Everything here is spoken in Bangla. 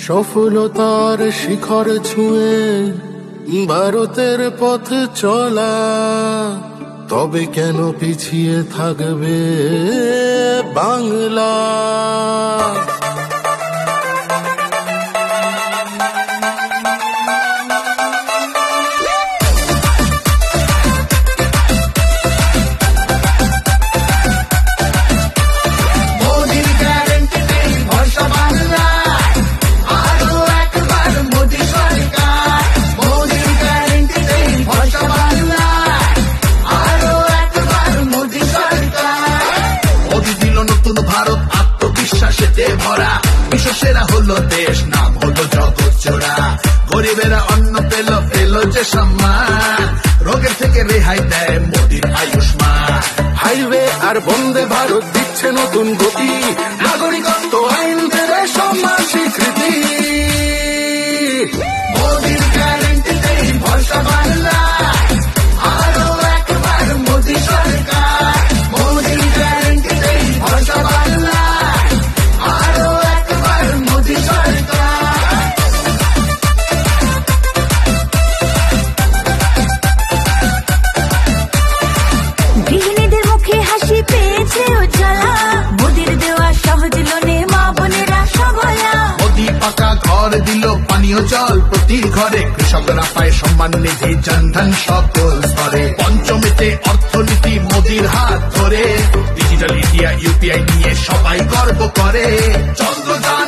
সফলতার শিখর ছুঁয়ে ভারতের পথে চলা, তবে কেন পিছিয়ে থাকবে বাংলা? ভারত আত্মবিশ্বাসেতে ভরা, বিশ্বসেরা হলো দেশ, নাম হলো জগৎ জোড়া। গরিবেরা অন্ন পেল পেল যে সম্মান, রোগের থেকে রেহাই দেয় মোদির আয়ুষ্মান। হাইওয়ে আর বন্দে ভারত দিচ্ছে নতুন গতি, নাগরিকত্ব আইন দেবে সমান স্বীকৃতি। মোদির গ্যারেন্টিতেই ভরসা বাংলা, আরো একবার মোদি সরকার। মোদির গ্যারেন্টিতেই ভরসা বাংলা, আরো একবার মোদি সরকার। গৃহিণীদের মুখে হাসি পেয়েছে উজ্জ্বলা, মোদির দেওয়া সহজ লোনে মা বোনেরা সবলা। মোদি পাকা ঘর দিল পানীয় জল প্রতি ঘরে, কৃষকরা পায় সম্মান নিধি জনধন সকল স্তরে। পঞ্চমীতে অর্থনীতি মোদির হাত ধরে, ডিজিটাল ইন্ডিয়া ইউপিআই নিয়ে সবাই গর্ব করে। চন্দ্রযান